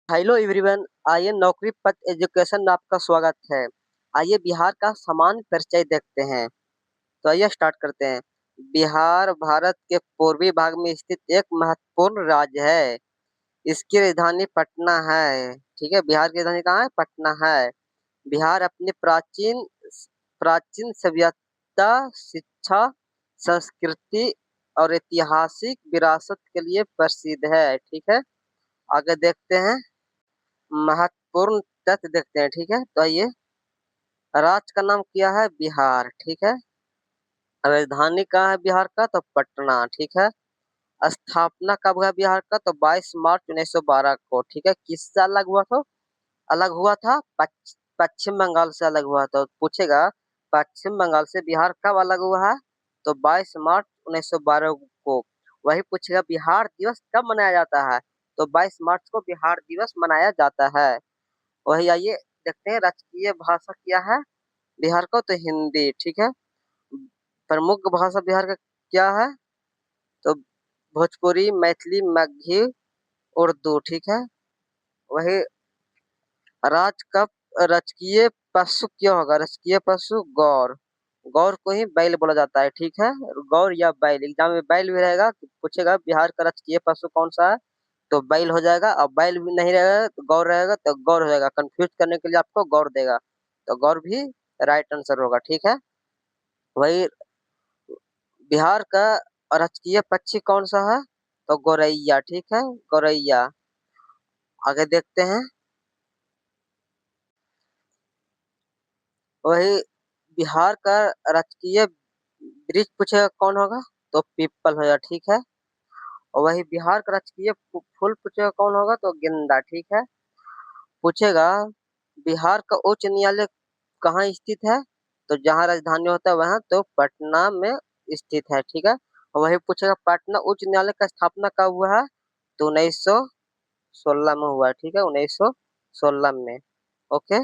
Hello everyone. आइए नौकरी पथ एजुकेशन में आपका स्वागत है। आइए बिहार का सामान्य परिचय देखते हैं। तो आइए स्टार्ट करते हैं। बिहार भारत के पूर्वी भाग में स्थित एक महत्वपूर्ण राज्य है। इसकी राजधानी पटना है। ठीक है, बिहार की राजधानी कहाँ है? पटना है। बिहार अपनी प्राचीन प्राचीन सभ्यता, शिक्षा, संस्कृति और ऐतिहासिक विरासत के लिए प्रसिद्ध है। ठीक है, आगे देखते हैं। महत्वपूर्ण तथ्य देखते हैं। ठीक है, तो आइए। राज्य का नाम क्या है? बिहार। ठीक है। राजधानी कहाँ है बिहार का? तो पटना। ठीक है। स्थापना कब हुआ बिहार का? तो 22 मार्च 1912 को। ठीक है। किससे अलग हुआ था? अलग हुआ था पश्चिम बंगाल से अलग हुआ था। तो पूछेगा पश्चिम बंगाल से बिहार कब अलग हुआ है? तो 22 मार्च 1912 को। वही पूछेगा बिहार दिवस कब मनाया जाता है? तो 22 मार्च को बिहार दिवस मनाया जाता है। वही आइए देखते हैं। राजकीय भाषा क्या है बिहार का? तो हिंदी। ठीक है। प्रमुख भाषा बिहार का क्या है? तो भोजपुरी, मैथिली, मगही, उर्दू। ठीक है। वही राज का राजकीय पशु क्या होगा? राजकीय पशु गौर। गौर को ही बैल बोला जाता है। ठीक है, गौर या बैल। एग्जाम में बैल भी रहेगा तो पूछेगा बिहार का राजकीय पशु कौन सा है? तो बैल हो जाएगा। और बैल भी नहीं रहेगा तो गौर रहेगा, तो गौर हो जाएगा। कंफ्यूज करने के लिए आपको गौर देगा, तो गौर भी राइट आंसर होगा। ठीक है। वही बिहार का राजकीय पक्षी कौन सा है? तो गौरैया। ठीक है, गौरैया। आगे देखते हैं। वही बिहार का राजकीय वृक्ष पूछेगा कौन होगा? तो पीपल होगा। ठीक है। और वही बिहार का राजकीय फूल पूछेगा कौन होगा? तो गेंदा। ठीक है। पूछेगा बिहार का उच्च न्यायालय कहाँ स्थित है? तो जहाँ राजधानी होता है वहाँ, तो पटना में स्थित है। ठीक है। और वही पूछेगा पटना उच्च न्यायालय का स्थापना कब हुआ है? तो 1916 में हुआ है। ठीक है, 1916 में। ओके।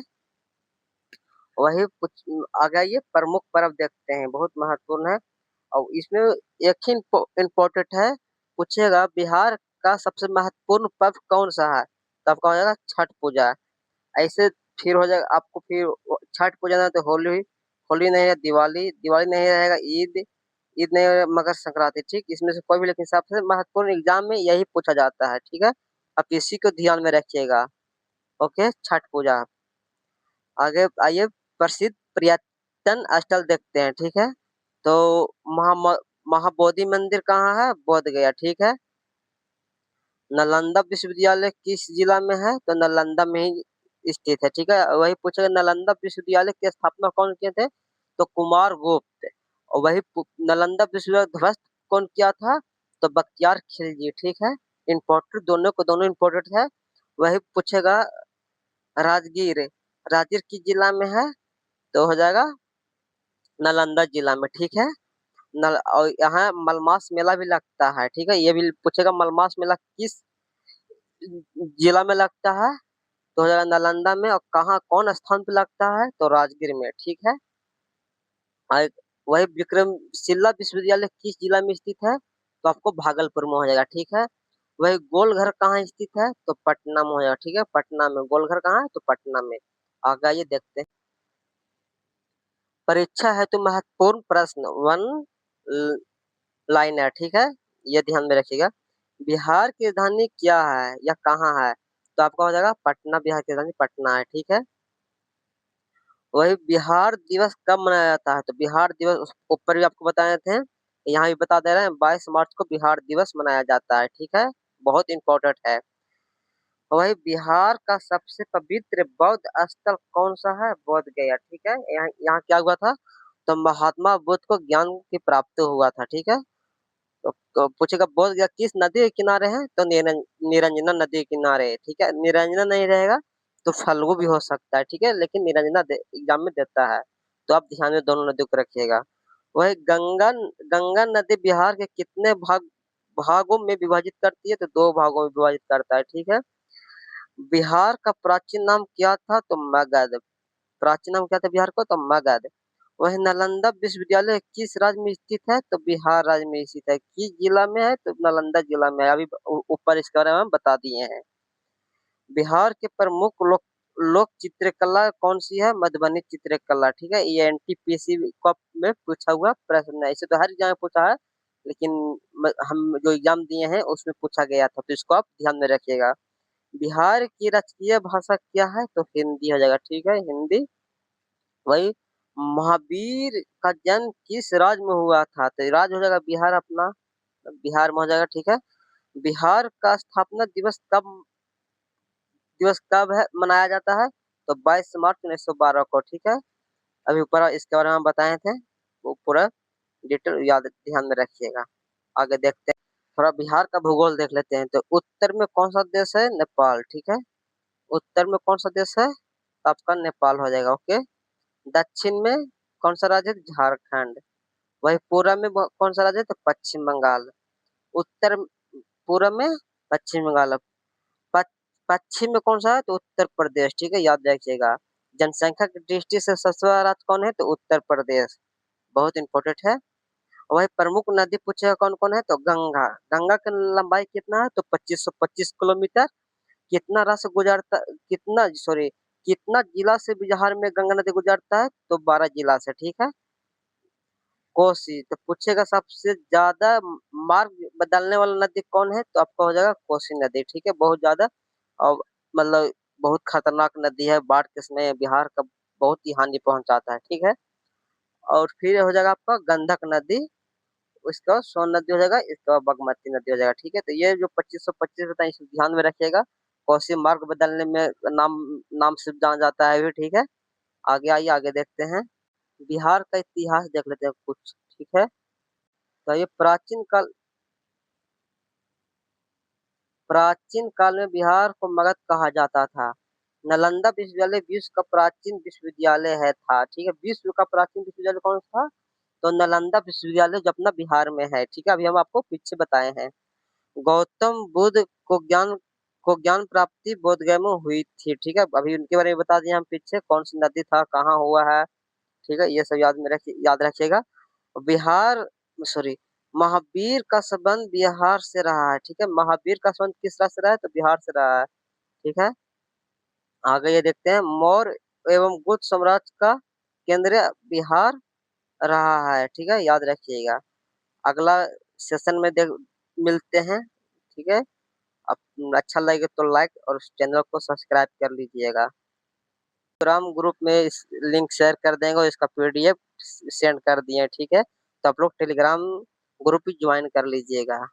वही कुछ आगे आइए। प्रमुख पर्व देखते हैं, बहुत महत्वपूर्ण है। और इसमें एक ही इम्पोर्टेंट है। पूछेगा बिहार का सबसे महत्वपूर्ण पर्व कौन सा है? तो आपका हो जाएगा छठ पूजा। ऐसे फिर हो जाएगा आपको। फिर छठ पूजा ना, तो होली। होली नहीं है, दिवाली। दिवाली नहीं रहेगा, ईद। ईद नहीं रहेगा, मकर संक्रांति। ठीक, इसमें से कोई भी, लेकिन सबसे महत्वपूर्ण एग्जाम में यही पूछा जाता है। ठीक है, आप इसी को ध्यान में रखिएगा। ओके, छठ पूजा। आगे आइए। प्रसिद्ध पर्यटन स्थल देखते हैं। ठीक है। तो महा महाबोधि मंदिर कहाँ है? बोध गया। ठीक है। नालंदा विश्वविद्यालय किस जिला में है? तो नालंदा में ही स्थित है। ठीक है। वही पूछेगा नालंदा विश्वविद्यालय की स्थापना कौन किए थे? तो कुमार गुप्त। और वही नालंदा विश्वविद्यालय ध्वस्त कौन किया था? तो बख्तियार खिलजी। ठीक है। इम्पोर्टेंट, दोनों को दोनों इम्पोर्टेंट है। वही पूछेगा राजगीर। राजगीर किस जिला में है? तो हो जाएगा नालंदा जिला में। ठीक है। और यहाँ मलमास मेला भी लगता है। ठीक है, ये भी पूछेगा मलमास मेला किस जिला में लगता है? तो हो जाएगा नालंदा में। और कहाँ, कौन स्थान पे लगता है? तो राजगीर में। ठीक है। और वही विक्रमशिला विश्वविद्यालय किस जिला में स्थित है? तो आपको भागलपुर में हो जाएगा। ठीक है। वही गोलघर कहाँ स्थित है? तो पटना में हो जाएगा। ठीक है, पटना में। गोलघर कहाँ है? तो पटना में। आगे आइए देखते हैं। परीक्षा है तो महत्वपूर्ण प्रश्न वन लाइनर। ठीक है, ये ध्यान में रखिएगा। बिहार की राजधानी क्या है या कहाँ है? तो आपका हो जाएगा पटना। बिहार की राजधानी पटना है। ठीक है। वही बिहार दिवस कब मनाया जाता है? तो बिहार दिवस ऊपर भी आपको बताए थे, यहाँ भी बता दे रहे हैं। 22 मार्च को बिहार दिवस मनाया जाता है। ठीक है, बहुत इंपॉर्टेंट है। वही बिहार का सबसे पवित्र बौद्ध स्थल कौन सा है? बोध गया। ठीक है। यहाँ यहाँ क्या हुआ था? तो महात्मा बुद्ध को ज्ञान की प्राप्ति हुआ था। ठीक है। तो पूछेगा बोध गया किस नदी के किनारे है? तो निरंजना नदी के किनारे। ठीक है, निरंजना नहीं रहेगा तो फल्गु भी हो सकता है। ठीक है, लेकिन निरंजना एग्जाम में देता है, तो आप ध्यान में दोनों नदियों को रखिएगा। वही गंगा गंगा नदी बिहार के कितने भागों में विभाजित करती है? तो दो भागों में विभाजित करता है। ठीक है। बिहार का प्राचीन नाम क्या था? तो मगध। प्राचीन नाम क्या था बिहार को? तो मगध। वही नालंदा विश्वविद्यालय किस राज्य में स्थित है? तो बिहार राज्य में स्थित है। किस जिला में है? तो नालंदा जिला में है। अभी ऊपर इसके बारे में हम बता दिए हैं। बिहार के प्रमुख लोक चित्रकला कौन सी है? मधुबनी चित्रकला। ठीक है, ये एनटीपीसी कप में पूछा हुआ प्रश्न है। इसे तो हर जगह पूछा है, लेकिन हम जो एग्जाम दिए हैं उसमें पूछा गया था, तो इसको आप ध्यान में रखिएगा। बिहार की राजकीय भाषा क्या है? तो हिंदी हो जाएगा। ठीक है, हिंदी। वही महावीर का जन्म किस राज्य में हुआ था? तो राज्य हो जाएगा बिहार अपना, बिहार में हो जाएगा। ठीक है, बिहार का स्थापना दिवस कब है मनाया जाता है? तो 22 मार्च 1912 को। ठीक है, अभी ऊपर इसके बारे में हम बताए थे, वो पूरा डिटेल याद ध्यान में रखिएगा। आगे देखते हैं, थोड़ा बिहार का भूगोल देख लेते हैं। तो उत्तर में कौन सा देश है? नेपाल। ठीक है, उत्तर में कौन सा देश है? तो आपका नेपाल हो जाएगा। ओके। दक्षिण में कौन सा राज्य है? झारखंड। वही पूरब में कौन सा राज्य है? तो पश्चिम बंगाल। उत्तर पूरब में पश्चिम बंगाल। प- पश्चिम में कौन सा है? तो उत्तर प्रदेश। ठीक है, याद रखिएगा। जनसंख्या की दृष्टि से सबसे बड़ा राज्य कौन है? तो उत्तर प्रदेश। बहुत इंपॉर्टेंट है। वही प्रमुख नदी पूछेगा कौन कौन है? तो गंगा। गंगा की लंबाई कितना है? तो 2525 किलोमीटर। कितना राज्य गुजरता, कितना सॉरी कितना जिला से बिहार में गंगा नदी गुजरता है? तो 12 जिला से। ठीक है, कोसी। तो पूछेगा सबसे ज्यादा मार्ग बदलने वाला नदी कौन है? तो आपका हो जाएगा कोसी नदी। ठीक है, बहुत ज्यादा और मतलब बहुत खतरनाक नदी है, बाढ़ के समय बिहार का बहुत ही हानि पहुंचाता है। ठीक है, और फिर हो जाएगा आपका गंडक नदी, उसका सोन नदी हो जाएगा, इसका बागमती नदी हो जाएगा। ठीक है, तो ये जो 2525 बताए इसे ध्यान में रखिएगा। कोसी मार्ग बदलने में नाम नाम से जाना जाता है भी। ठीक है, आगे आइए, आगे देखते हैं। बिहार का इतिहास देख लेते हैं कुछ। ठीक है, तो ये प्राचीन काल में बिहार को मगध कहा जाता था। नालंदा विश्वविद्यालय विश्व का प्राचीन विश्वविद्यालय है था। ठीक है, विश्व का प्राचीन विश्वविद्यालय कौन सा था? तो नालंदा विश्वविद्यालय जो अपना बिहार में है। ठीक है, अभी हम आपको पीछे बताए हैं। गौतम बुद्ध को ज्ञान प्राप्ति बोधगया में हुई थी। ठीक है, अभी उनके बारे में बता दिए हम पीछे, कौन सी नदी था, कहाँ हुआ है। ठीक है, ये सब याद रखिएगा। बिहार सॉरी महावीर का संबंध बिहार से रहा है। ठीक है, महावीर का संबंध किस राज्य से रहा है? तो बिहार से रहा है। ठीक है, आगे ये देखते हैं। मौर्य एवं गुप्त साम्राज्य का केंद्र बिहार रहा है। ठीक है, याद रखिएगा। अगला सेशन में देख मिलते हैं। ठीक है, अब अच्छा लगे तो लाइक और उस चैनल को सब्सक्राइब कर लीजिएगा। टेलीग्राम ग्रुप में इस लिंक शेयर कर देंगे और इसका पीडीएफ सेंड कर दिए। ठीक है, तो आप लोग टेलीग्राम ग्रुप भी ज्वाइन कर लीजिएगा।